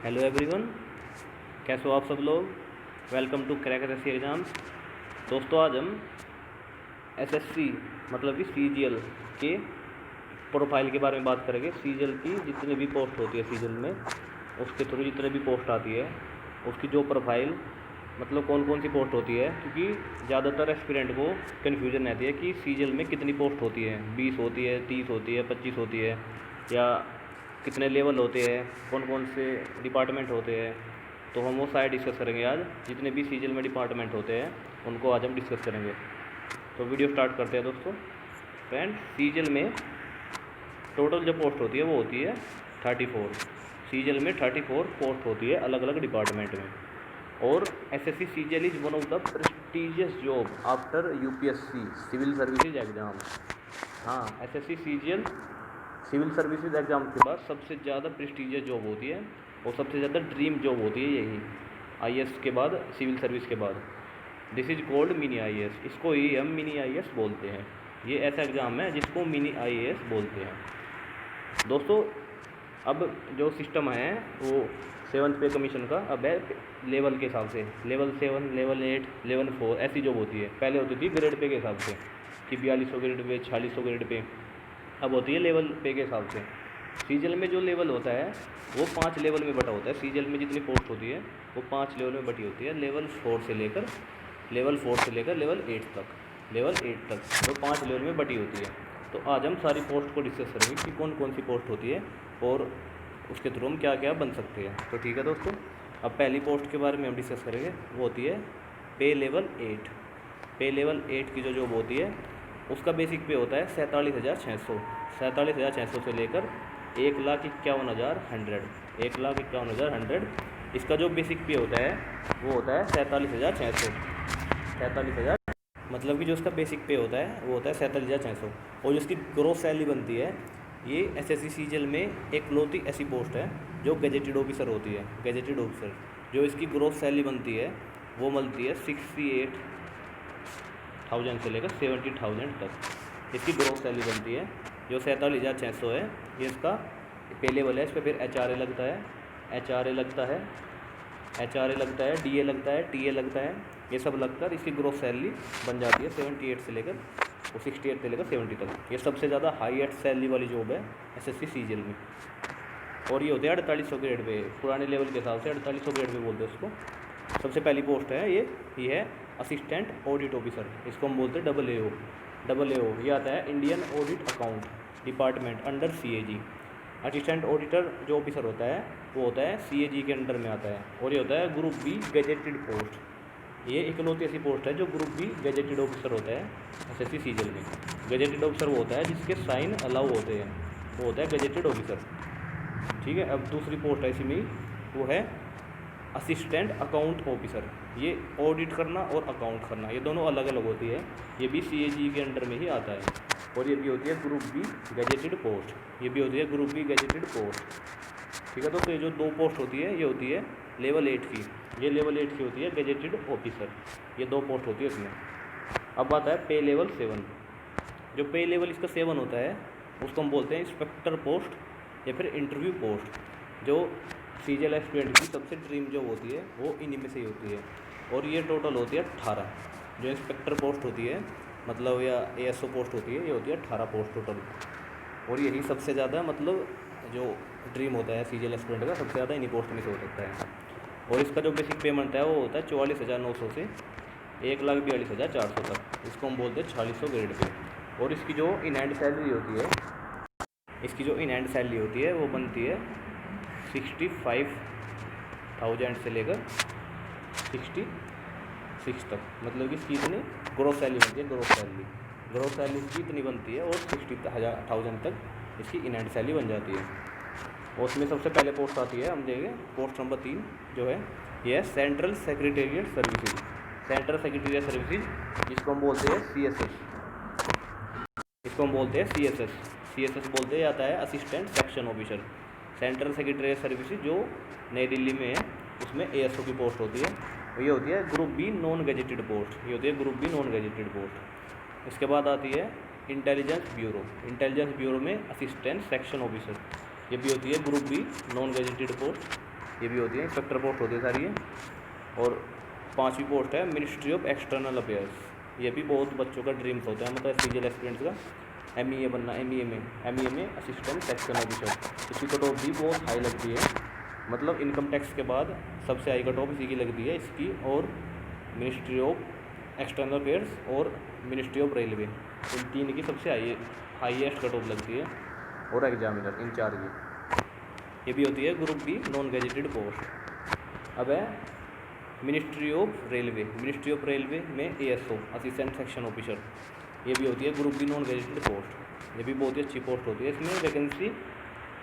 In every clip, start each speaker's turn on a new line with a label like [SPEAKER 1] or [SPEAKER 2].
[SPEAKER 1] Hello everyone, कैसे हो आप सब लोग। Welcome to crack SSC exams. दोस्तों, आज हम एसएससी मतलब कि सीजीएल के प्रोफाइल के बारे में बात करेंगे। सीजीएल की जितनी भी पोस्ट होती है सीजीएल में, उसके थ्रू जितने भी पोस्ट आती है उसकी जो प्रोफाइल मतलब कौन कौन सी पोस्ट होती है, क्योंकि ज़्यादातर एस्पिरेंट को कन्फ्यूजन रहती है कि सीजीएल में कितनी पोस्ट होती है, 20 होती है, 30 होती है, 25 होती है, या कितने लेवल होते हैं, कौन कौन से डिपार्टमेंट होते हैं। तो हम वो सारे डिस्कस करेंगे आज। जितने भी सीजीएल में डिपार्टमेंट होते हैं उनको आज हम डिस्कस करेंगे। तो वीडियो स्टार्ट करते हैं दोस्तों। फ्रेंड, सीजीएल में टोटल जो पोस्ट होती है वो होती है 34। सीजीएल में 34 पोस्ट होती है अलग अलग डिपार्टमेंट में। और SSC CGL is one of the prestigious job after UPSC civil services exam. हाँ, SSC CGL civil services exam के बाद सबसे ज़्यादा प्रेस्टिजियस जॉब होती है और सबसे ज़्यादा ड्रीम जॉब होती है यही, आईएएस के बाद, सिविल सर्विस के बाद। This is called mini IAS. इसको ही हम मिनी आईएएस बोलते हैं। ये ऐसा एग्ज़ाम है जिसको मिनी आईएएस बोलते हैं। दोस्तों, अब जो सिस्टम है वो 7th पे कमीशन का अब है लेवल के हिसाब से। लेवल 7, लेवल 8, लेवल 4 ऐसी जॉब होती है। पहले होती थी ग्रेड पे के हिसाब से कि 4200 ग्रेड पे, 4600 ग्रेड पे। अब होती है लेवल पे के हिसाब से। सीजीएल में जो लेवल होता है वो 5 लेवल में बटा होता है। सीजीएल में जितनी पोस्ट होती है वो 5 लेवल में बटी होती है। लेवल 4 से लेकर लेवल 8 तक, लेवल 8 तक तो 5 लेवल में बटी होती है। तो आज हम सारी पोस्ट को डिस्कस करेंगे कि कौन कौन सी पोस्ट होती है और उसके थ्रू हम क्या क्या बन सकते हैं। तो ठीक है दोस्तों, अब पहली पोस्ट के बारे में हम डिस्कस करेंगे। वो होती है पे लेवल 8। पे लेवल 8 की जो जॉब होती है उसका बेसिक पे होता है 47,600। 47,600 से लेकर 1,51,100, 1,51,100 इसका जो बेसिक पे होता है वो होता है 47,600। 47,000 मतलब कि जो उसका बेसिक पे होता है वो होता है 47,600। और जो उसकी ग्रोस सैलरी बनती है, ये एसएससी सीजीएल में एक लौती ऐसी पोस्ट है जो गजेटेड ऑफिसर होती है। गजेटेड ऑफिसर जो इसकी ग्रोस सैलरी बनती है वो मिलती है 68,000 से लेकर 70,000 तक इसकी ग्रोस सैलरी बनती है। जो 47,600 है ये इसका पे लेवल है। इस पर फिर एचआरए लगता है, एचआरए लगता है, एचआरए लगता है, डीए लगता है, टीए लगता है। ये सब लगकर इसकी ग्रोस सैलरी बन जाती है 68 से लेकर 68 से लेकर 70 तक। ये सबसे ज़्यादा हाईएस्ट सैलरी वाली जॉब है एसएससी सीजीएल में। और ये होते हैं 4800 ग्रेड पे। पुराने लेवल के हिसाब से 4800 ग्रेड पे बोलते हैं उसको। सबसे पहली पोस्ट है ये है असिस्टेंट ऑडिट ऑफिसर। इसको हम बोलते हैं AAO। ये आता है Indian audit account department under CAG. Assistant auditor जो ऑफिसर होता है वो होता है सीएजी के अंडर में आता है। और ये होता है ग्रुप बी गजेटेड पोस्ट। ये इकलौती ऐसी पोस्ट है जो ग्रुप बी गजेटेड ऑफिसर होता है एसएससी सीजीएल में। गजेटेड ऑफिसर वो होता है जिसके साइन अलाउ होते हैं, वो होता है गजेटेड ऑफिसर। ठीक है। अब दूसरी पोस्ट है इसी में, वो है असिस्टेंट अकाउंट ऑफिसर। ये ऑडिट करना और अकाउंट करना ये दोनों अलग अलग होती है। ये भी सीएजी के अंडर में ही आता है। और ये भी होती है ग्रुप बी गजेटेड पोस्ट। ये भी होती है ग्रुप बी गजेटेड पोस्ट। ठीक है। तो ये जो दो पोस्ट होती है ये होती है लेवल 8 की। ये लेवल 8 की होती है गजेटेड ऑफिसर। ये दो पोस्ट होती है इसमें। अब आता है पे लेवल 7। जो पे लेवल इसका 7 होता है उसको हम बोलते हैं इंस्पेक्टर पोस्ट या फिर इंटरव्यू पोस्ट। जो सीजीएल एस्पिरेंट की सबसे ड्रीम जॉब होती है वो इन्हीं में से ही होती है। और ये टोटल होती है 18। जो इंस्पेक्टर पोस्ट होती है मतलब या एएसओ पोस्ट होती है ये होती है 18 पोस्ट टोटल। और यही सबसे ज़्यादा मतलब जो ड्रीम होता है सीजीएल एस्पिरेंट का सबसे ज़्यादा इन्हीं पोस्ट में से हो सकता है। और इसका जो बेसिक पेमेंट है वो होता है 44,900 से 1,42,400 तक। इसको हम बोलते हैं 4600 ग्रेड पे। और इसकी जो इन हैंड सैलरी होती है, इसकी जो इन हैंड सैलरी होती है वो बनती है 65,000 से लेकर 66 तक। मतलब कि इसकी इतनी ग्रोस सैलरी बनती है। ग्रोस सैलरी इसकी इतनी बनती है और 60,000 तक इसकी इन हैंड सैलरी बन जाती है। और उसमें सबसे पहले पोस्ट आती है, हम देखेंगे पोस्ट नंबर 3 जो है ये है central secretariat services. Central secretariat services जिसको हम बोलते हैं सीएसएस। इसको हम बोलते हैं सीएसएस बोलते हैं। आता है assistant section officer. Central secretariat services जो नई दिल्ली में है उसमें एएसओ की पोस्ट होती है। ये होती है group B non gazetted post. ये होती है group B non gazetted post. इसके बाद आती है इंटेलिजेंस ब्यूरो। इंटेलिजेंस ब्यूरो में असिस्टेंट सेक्शन ऑफिसर। ये भी होती है group B non gazetted post. ये भी होती है, इंस्पेक्टर पोस्ट होती है सारी ये। और 5वीं पोस्ट है मिनिस्ट्री ऑफ एक्सटर्नल अफेयर्स। ये भी बहुत बच्चों का ड्रीम्स होता है, मतलब सीजीएल एस्पिरेंट्स का MEA बनना, MEA में असिस्टेंट सेक्शन ऑफिसर। इसकी कट ऑफ भी बहुत हाई लगती है, मतलब इनकम टैक्स के बाद सबसे हाई कट ऑफ इसी की लगती है, इसकी और मिनिस्ट्री ऑफ एक्सटर्नल अफेयर्स और मिनिस्ट्री ऑफ रेलवे, इन 3 की सबसे हाईएस्ट कट ऑफ लगती है। और एग्जामिनर इन 4 की। ये भी होती है group B non gazetted post. अब है मिनिस्ट्री ऑफ रेलवे में ASO असिस्टेंट सेक्शन ऑफिसर। ये भी होती है group B non gazetted post. ये भी बहुत ही अच्छी पोस्ट होती है, इसमें वैकेंसी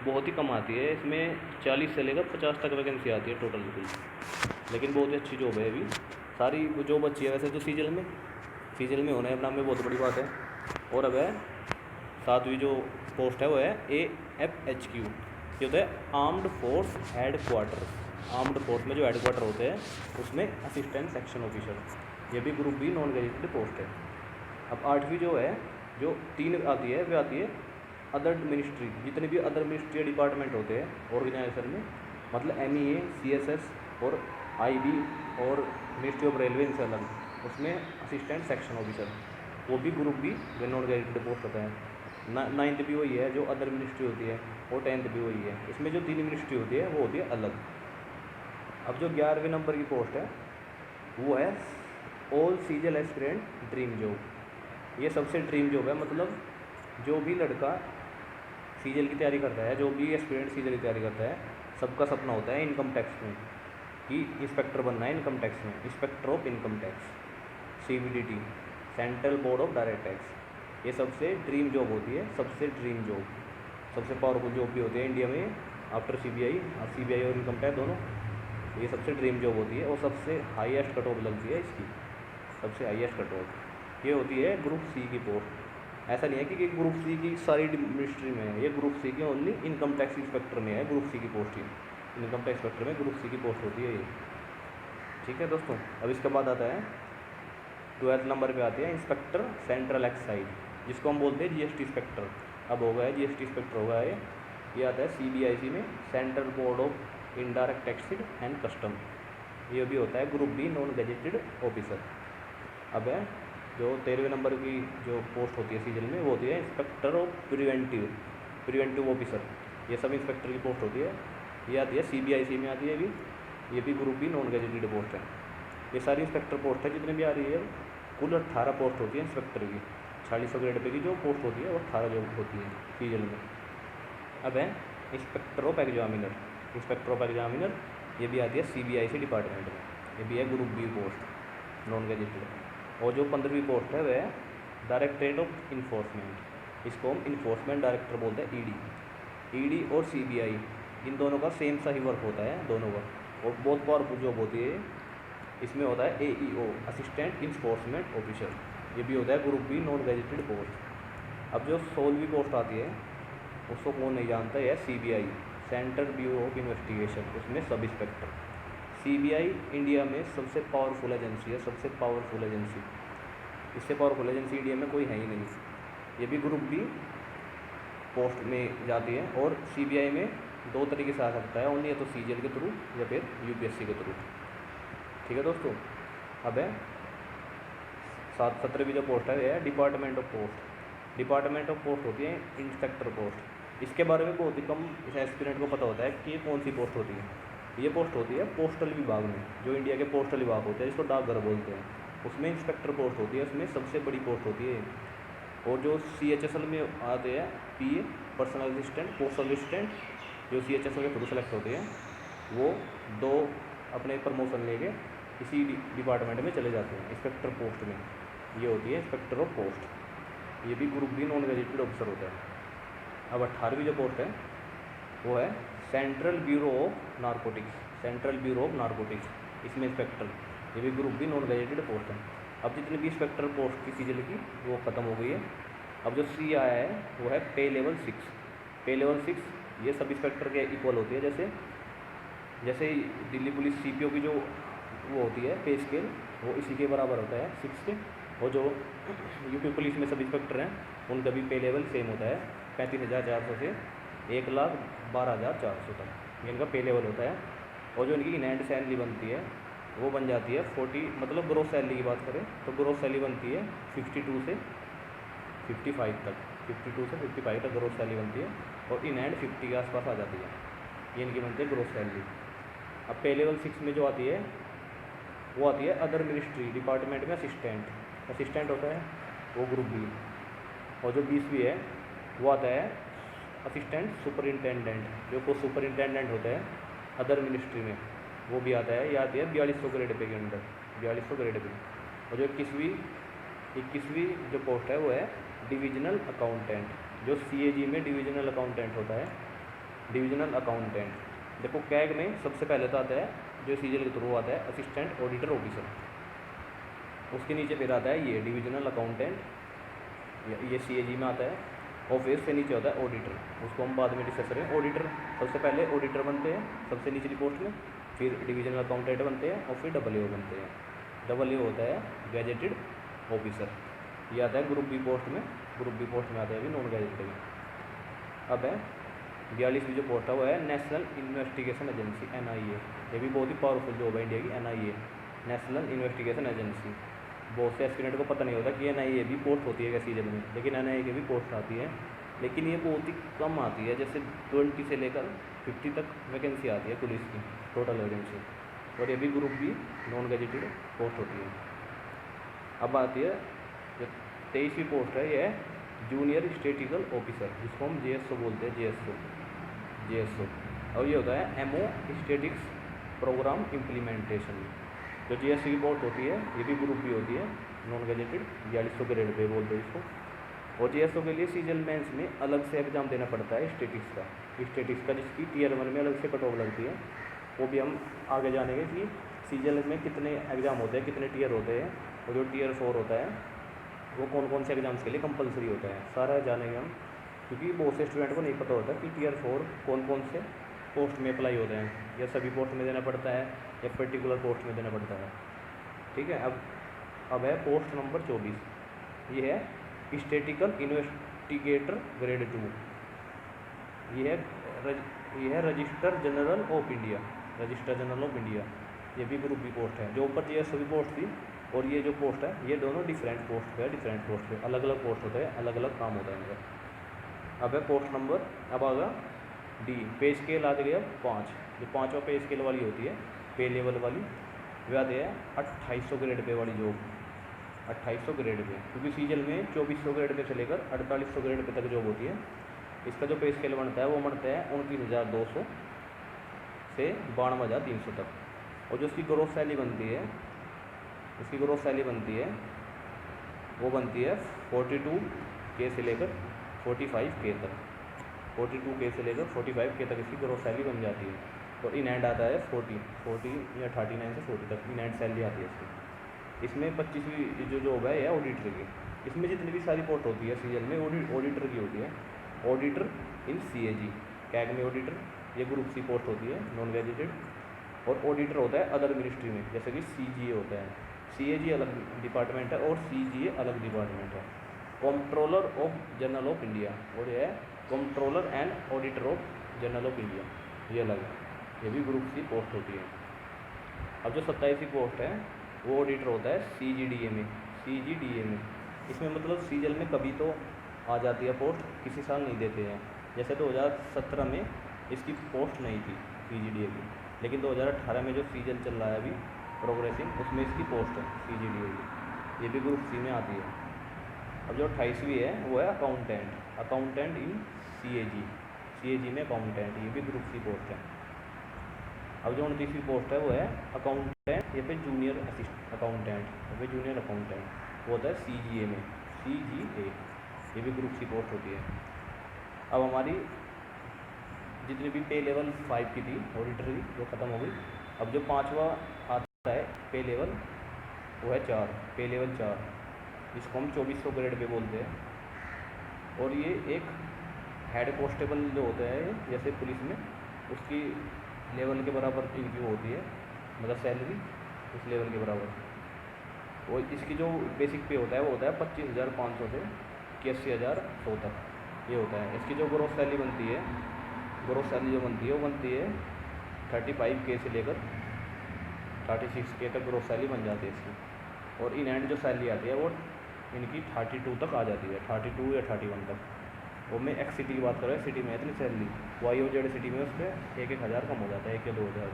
[SPEAKER 1] बहुत ही कम आती है, इसमें 40 से लेकर 50 तक वैकेंसी आती है टोटल कुल, लेकिन बहुत ही अच्छी जॉब है। अभी सारी जॉब अच्छी है वैसे तो सीजीएल में होना है अपना में बहुत बड़ी बात है। और अब है 7वीं जो पोस्ट है वो है AFHQ। ये होता है armed force head quarter. Armed force में जो हेड क्वार्टर होते हैं उसमें असिस्टेंट सेक्शन ऑफिसर। ये भी group B non gazetted post है। अब 8वीं जो है, जो 3 आती है, वह आती है अदर मिनिस्ट्री। जितने भी अदर मिनिस्ट्री डिपार्टमेंट होते हैं ऑर्गेनाइजेशन में, मतलब MEA, CSS और IB और मिनिस्ट्री ऑफ रेलवे इनसे अलग, उसमें असिस्टेंट सेक्शन ऑफिसर, वो भी group B non gazetted post होता है। 9th भी वही है जो अदर मिनिस्ट्री होती है, और 10th भी वही है। इसमें जो 3 मिनिस्ट्री होती है वो होती है अलग। अब जो 11वें नंबर की पोस्ट है वो है all CGL aspirant dream job. ये सबसे ड्रीम जॉब है, मतलब जो भी लड़का सीजीएल की तैयारी करता है, जो भी एस्पिरेंट सीजीएल की तैयारी करता है, सबका सपना होता है इनकम टैक्स में कि इंस्पेक्टर बनना है इनकम टैक्स में, inspector of income tax, CBDT, central board of direct tax. ये सबसे ड्रीम जॉब होती है, सबसे ड्रीम जॉब, सबसे पावरफुल जॉब भी होती है इंडिया में आफ्टर CBI और इनकम टैक्स दोनों। ये सबसे ड्रीम जॉब होती है और सबसे हाईएस्ट कट ऑफ लगती है इसकी, सबसे हाईएस्ट कट ऑफ। ये होती है ग्रुप C की पोस्ट। ऐसा नहीं है कि ग्रुप C की सारी मिनिस्ट्री में है, ये ग्रुप C की ओनली इनकम टैक्स इंस्पेक्टर में है ग्रुप C की पोस्ट ही। इनकम टैक्स इंस्पेक्टर में ग्रुप C की पोस्ट होती है ये। ठीक है दोस्तों। अब इसके बाद आता है 12th नंबर पे आती है इंस्पेक्टर सेंट्रल एक्साइज, जिसको हम बोलते हैं GST इंस्पेक्टर। अब हो गया है GST इंस्पेक्टर, होगा ये आता है CBIC में, central board of indirect taxes and custom. ये भी होता है group B non gazetted officer. अब है जो 13वें नंबर की जो पोस्ट होती है सीजीएल में, वो होती है इंस्पेक्टर ऑफ प्रिवेंटिव ऑफिसर। ये सब इंस्पेक्टर की पोस्ट होती है। ये आती है CBIC में आती है अभी, ये भी group B non gazetted post है। ये सारी इंस्पेक्टर पोस्ट है जितने भी आ रही है, कुल 18 पोस्ट होती है इंस्पेक्टर की। 4600 ग्रेड पे की जो पोस्ट होती है वो 18 जो होती है सीजीएल में। अब है इंस्पेक्टर ऑफ एग्जामिनर, ये भी आती है CBIC डिपार्टमेंट में, ये भी है group B post non gazetted. और जो 15वीं पोस्ट है वह है डायरेक्टरेट ऑफ इन्फोर्समेंट, इसको हम इन्फोर्समेंट डायरेक्टर बोलते हैं। ED और CBI इन दोनों का सेम सा ही वर्क होता है दोनों का, और बहुत पावरफुल जॉब होती है। इसमें होता है AEO असिस्टेंट इन्फोर्समेंट ऑफिसर, ये भी होता है group B non gazetted post. अब जो 16वीं पोस्ट आती है उसको कौन नहीं जानता है, CBI central bureau of investigation, उसमें सब इंस्पेक्टर। CBI इंडिया में सबसे पावरफुल एजेंसी है, सबसे पावरफुल एजेंसी, इससे पावरफुल एजेंसी इंडिया में कोई है ही नहीं। ये भी ग्रुप बी पोस्ट में जाती है, और CBI में 2 तरीके से आ सकता है, ओनली या तो सीजीएल के थ्रू या फिर UPSC के थ्रू। ठीक है दोस्तों। अब है 17वीं जो पोस्ट है यह डिपार्टमेंट ऑफ पोस्ट होती है इंस्पेक्टर पोस्ट। इसके बारे में बहुत ही कम इस एस्पिरेंट को पता होता है कि ये कौन सी पोस्ट होती है। ये पोस्ट होती है पोस्टल विभाग में, जो इंडिया के पोस्टल विभाग होते हैं, जिसको डाकघर बोलते हैं, उसमें इंस्पेक्टर पोस्ट होती है, उसमें सबसे बड़ी पोस्ट होती है। और जो CHSL में आते हैं PA personal assistant, postal assistant, जो CHSL के थ्रू सेलेक्ट होते हैं, वो 2 अपने प्रमोशन लेके इसी डिपार्टमेंट में चले जाते हैं इंस्पेक्टर पोस्ट में। ये होती है इंस्पेक्टर ऑफ पोस्ट, ये भी group B non gazetted officer होता है। अब 18वीं जो पोस्ट है वो है सेंट्रल ब्यूरो ऑफ नारकोटिक्स, इसमें इंस्पेक्टर, ये भी group B non gazetted post है। अब जितनी भी इंस्पेक्टर पोस्ट की सीजीएल की वो ख़त्म हो गई है। अब जो C आया है वो है पे लेवल 6। ये सब इंस्पेक्टर के इक्वल होती है, जैसे दिल्ली पुलिस CPO की जो वो होती है पे स्केल, वो इसी के बराबर होता है 6 के। और जो यूपी पुलिस में सब इंस्पेक्टर हैं उनका भी पे लेवल सेम होता है 35,400 से 1,12,400 तक, ये इनका पे लेवल होता है। और जो इनकी इन हैंड सैलरी बनती है वो बन जाती है 40, मतलब ग्रोस सैलरी की बात करें तो ग्रोस सैलरी बनती है 52 से 55 तक, 52 से 55 तक ग्रोस सैलरी बनती है, और इन हैंड 50 के आसपास आ जाती है, ये इनकी बनती है ग्रोस सैलरी। अब पे लेवल 6 में जो आती है वो आती है अदर मिनिस्ट्री डिपार्टमेंट में असिस्टेंट होता है, वो ग्रुप बी। और जो 20वीं है वो आता है असिस्टेंट सुपरिंटेंडेंट, जो को सुपरिंटेंडेंट होता है अदर मिनिस्ट्री में, वो भी आता है, ये आती है 4200 ग्रेड पे के अंडर, 4200 ग्रेड पे। और जो 21वीं जो पोस्ट है वो है डिविजनल अकाउंटेंट, जो CAG में डिविजनल अकाउंटेंट होता है, डिविजनल अकाउंटेंट। देखो कैग में सबसे पहले तो आता है जो सीजीएल के थ्रू आता है असिस्टेंट ऑडिटर ऑफिसर, उसके नीचे फिर आता है ये डिविजनल अकाउंटेंट, ये CAG में आता है, और फिर से नीचे होता है ऑडिटर, उसको हम बाद में डिस्कस करें। ऑडिटर सबसे पहले ऑडिटर बनते हैं सबसे निचली पोस्ट में, फिर डिविजनल अकाउंटेंट बनते हैं, और फिर AA बनते हैं। AA होता है गैजेटेड ऑफिसर, ये आता है ग्रुप बी पोस्ट में, ग्रुप बी पोस्ट में आता है अभी नॉन गैजेटेड। अब है 42वीं जो पोस्ट है वो है नेशनल इन्वेस्टिगेशन एजेंसी NIA, ये भी बहुत ही पावरफुल जॉब है इंडिया की NIA, नेशनल इन्वेस्टिगेशन एजेंसी। बहुत से एस्पिरेंट को पता नहीं होता कि NIA भी पोस्ट होती है क्या सीजन में, लेकिन NIA की भी पोस्ट आती है, लेकिन ये बहुत ही कम आती है, जैसे 20 से लेकर 50 तक वैकेंसी आती है पुलिस की टोटल वैकेंसी, और ये भी group B non gazetted post होती है। अब आती है जो 23वीं पोस्ट है, ये है जूनियर स्टेटिकल ऑफिसर, जिसको हम JSO बोलते हैं, JSO। और ये होता है MO स्टेटिक्स प्रोग्राम इम्प्लीमेंटेशन। जो GSO की पोस्ट होती है ये भी ग्रुप बी होती है नॉन गैजेटेड, 4200 ग्रेड पे बोलते हैं इसको। और JSO के लिए सीजल मेंस में अलग से एग्ज़ाम देना पड़ता है स्टेटिक्स का, जिसकी Tier 1 में अलग से कट ऑफ लगती है, वो भी हम आगे जानेंगे कि सीजल में कितने एग्ज़ाम होते हैं, कितने टीयर होते हैं, और जो Tier 4 होता है वो कौन कौन से एग्ज़ाम्स के लिए कंपलसरी होता है, सारा जानेंगे हम, क्योंकि बहुत से स्टूडेंट को नहीं पता होता कि Tier 4 कौन कौन से पोस्ट में अप्लाई होते हैं, या सभी पोस्ट में देना पड़ता है या पर्टिकुलर पोस्ट में देना पड़ता है। ठीक है, अब है पोस्ट नंबर 24, ये है स्टैटिकल इन्वेस्टिगेटर ग्रेड 2, ये है रजिस्टर जनरल ऑफ इंडिया, ये भी ग्रुप बी पोस्ट है। जो ऊपर ये सभी पोस्ट थी और ये जो पोस्ट है ये दोनों डिफरेंट पोस्ट पे अलग अलग पोस्ट होते हैं, अलग अलग काम होता है इनका। अब है पोस्ट नंबर, अब आगा D, पे स्केल आ गया 5, जो 5वां पे स्केल वाली होती है पे लेवल वाली, वह आती है 2800 ग्रेड पे वाली जॉब, 2800 ग्रेड पे, क्योंकि सीजल में 2400 ग्रेड पे से लेकर 4800 ग्रेड पे तक जॉब होती है। इसका जो पे स्केल बनता है वो बनता है 29,200 से 92,300 तक, और जो इसकी ग्रोस सैलरी बनती है, वो बनती है 42K से लेकर 45K तक, 42K से लेकर 45K तक इसकी ग्रोस सैलरी बन जाती है। और इन हैंड आता है 40 या 39 से 40 तक इन हैंड सैलरी आती है इसकी। इसमें 25वीं जो जॉब है यह ऑडिटर की, इसमें जितनी भी सारी पोस्ट होती है सीजन में ऑडिटर की होती है, ऑडिटर इन CAG, कैग में ऑडिटर, ये ग्रुप C पोस्ट होती है नॉन गैजेटेड। और ऑडिटर होता है अदर मिनिस्ट्री में, जैसे कि CGA होता है, CAG अलग डिपार्टमेंट है और CGA अलग डिपार्टमेंट है। Controller of general of India, और यह है controller and auditor of general of India, ये अलग है, ये भी ग्रुप C पोस्ट होती है। अब जो 27वीं पोस्ट है वो ऑडिटर होता है CGDA में, इसमें मतलब सीजल में कभी तो आ जाती है पोस्ट, किसी साल नहीं देते हैं, जैसे 2017 में इसकी पोस्ट नहीं थी CGDA की, लेकिन 2018 में जो सीजन चल रहा है अभी प्रोग्रेसिंग, उसमें इसकी पोस्ट है CGDA की, ये भी ग्रुप C में आती है। अब जो 28वीं है वो है अकाउंटेंट इन CAG में अकाउंटेंट, ये भी ग्रुप C पोस्ट है। अब जो 29वीं पोस्ट है वो है अकाउंटेंट, ये पे जूनियर अकाउंटेंट, वो होता है CGA में, ये भी ग्रुप C पोस्ट होती है। अब हमारी जितनी भी पे लेवल 5 की थी ऑडिटर की वो ख़त्म हो गई। अब जो 5वां आता है पे लेवल वो है 4, पे लेवल 4, जिसको हम 2400 ग्रेड पे बोलते हैं। और ये एक हेड कांस्टेबल जो होता है जैसे पुलिस में, उसकी लेवल के बराबर इनकी वो होती है, मतलब सैलरी उस लेवल के बराबर। और इसकी जो बेसिक पे होता है वो होता है 25,500 से 81,100 तक ये होता है। इसकी जो ग्रोस सैलरी बनती है वो बनती है 35K से लेकर 36K तक ग्रोस सैलरी बन जाती है इसकी। और इन एंड जो सैलरी आती है वो इनकी 32 तक आ जाती है, 32 या 31 तक। वो मैं एक्स सिटी की बात कर रहा हूँ, सिटी में इतनी सैलरी, वाई और जेड सिटी में उस पर 1-1 हज़ार कम हो जाता है, 1 या 2 हज़ार।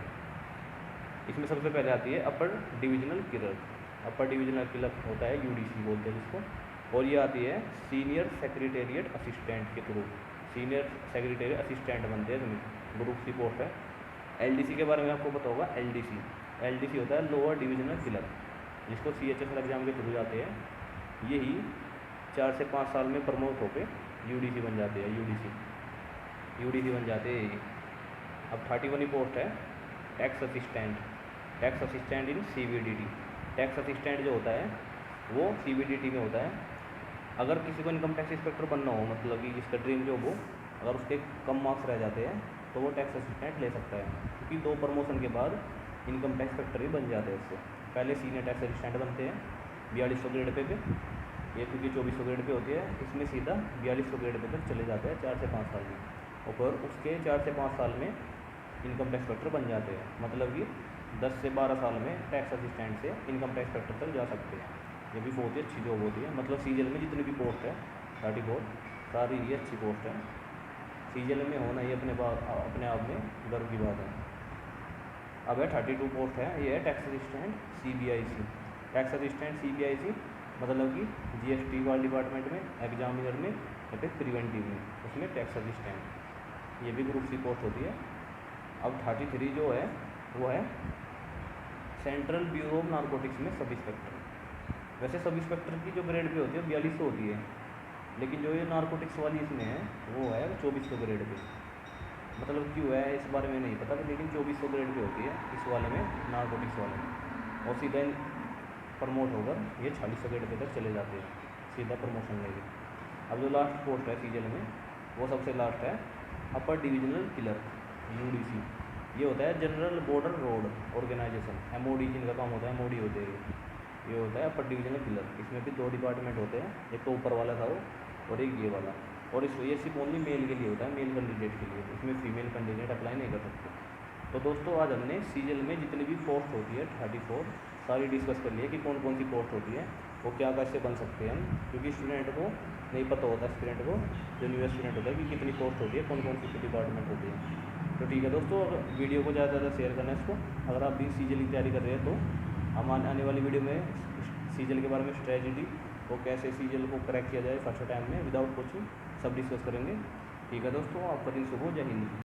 [SPEAKER 1] इसमें सबसे पहले आती है अपर डिविजनल क्लर्क। अपर डिविजनल क्लर्क होता है यूडीसी बोलते हैं जिसको। और ये आती है सीनियर सेक्रेटेरिएट असिस्टेंट के थ्रू। सीनियर सेक्रेटेरिएट असिस्टेंट बनते हैं इसमें, ग्रुप सी पोस्ट है। एलडीसी के बारे में आपको पता होगा। एलडीसी होता है लोअर डिविजनल क्लर्क, जिसको सीएचएसएल एग्जाम के थ्रू जाते हैं। यही 4 से 5 साल में प्रमोट होकर यूडीसी बन जाते हैं। यूडीसी बन जाते हैं। अब 31 पोस्ट है tax assistant in CBDT. Tax assistant जो होता है वो सीबीडीटी में होता है। अगर किसी को इनकम टैक्स इंस्पेक्टर बनना हो, मतलब कि जिसका ड्रीम जॉब हो, अगर उसके कम मार्क्स रह जाते हैं तो वो टैक्स असिस्टेंट ले सकता है, क्योंकि 2 प्रमोशन के बाद इनकम टैक्स इंस्पेक्टर भी बन जाते हैं इससे। पहले सीनियर टैक्स असिस्टेंट बनते हैं 4200 ग्रेड पे ये, क्योंकि 2400 ग्रेड पे होती है, इसमें सीधा 4200 ग्रेड पे तक चले जाते हैं 4 से 5 साल में। और फिर उसके 4 से 5 साल में इनकम टैक्स इंस्पेक्टर बन जाते हैं, मतलब कि 10 से 12 साल में टैक्स असिस्टेंट से इनकम टैक्स इंस्पेक्टर तक जा सकते हैं। ये भी बहुत ही अच्छी जॉब होती है। मतलब सीजीएल में जितनी भी पोस्ट है 34 सारी ये अच्छी पोस्ट है। सीजीएल में होना ये अपने आप में गर्व की बात है। अब है 32 पोस्ट है, ये है tax assistant CBIC. Tax assistant CBIC मतलब कि जीएसटी वाले डिपार्टमेंट में, एग्जामिनर में या फिर प्रिवेंटिव में, उसमें टैक्स असिस्टेंट, ये भी ग्रुप सी पोस्ट होती है। अब 33 जो है वो है सेंट्रल ब्यूरो ऑफ नारकोटिक्स में सब इंस्पेक्टर। वैसे सब इंस्पेक्टर की जो ग्रेड पे होती है 4200 होती है, लेकिन जो ये नारकोटिक्स वाली इसमें है वो है 2400 ग्रेड पे। मतलब क्यों है इस बारे में नहीं पता, लेकिन 2400 ग्रेड पे होती है इस वाले में, नारकोटिक्स वाले में। और सीधा प्रमोट होकर ये 4600 ग्रेड पे तक चले जाते हैं, सीधा प्रमोशन लेके। अब जो लास्ट पोस्ट है सीजीएल में वो सबसे लास्ट है अपर डिविजनल क्लर्क यूडीसी। ये होता है general border road organisation, MOD जिनका काम होता है, एमओडी होते हैं। ये होता है अपर डिविजनल क्लर्क। इसमें भी 2 डिपार्टमेंट होते हैं, एक तो ऊपर वाला था वो और एक ये वाला। और ये सिर्फ ओनली मेल के लिए होता है, मेल कैंडिडेट के लिए। इसमें फीमेल कैंडिडेट अप्लाई नहीं कर सकते। तो दोस्तों आज हमने सीजीएल में जितनी भी पोस्ट होती है 34 सारी डिस्कस कर लिए कि कौन कौन सी पोस्ट होती है, वो क्या कैसे बन सकते हैं हम, क्योंकि स्टूडेंट को नहीं पता होता, स्टूडेंट को जो न्यू स्टूडेंट होता है कि कितनी पोस्ट होती है, कौन कौन सी डिपार्टमेंट होती है। तो ठीक है दोस्तों, अगर वीडियो को ज़्यादा से ज़्यादा शेयर करना है इसको। अगर आप भी सीजीएल की तैयारी कर रहे हैं तो हम आने वाली वीडियो में सीजीएल के बारे में स्ट्रेटजी वो कैसे सीजीएल को क्रैक किया जाए फर्स्ट टाइम में विदाउट कोचिंग सब डिस्कस करेंगे। ठीक है दोस्तों, आपका दिन शुभ हो। जय हिंद।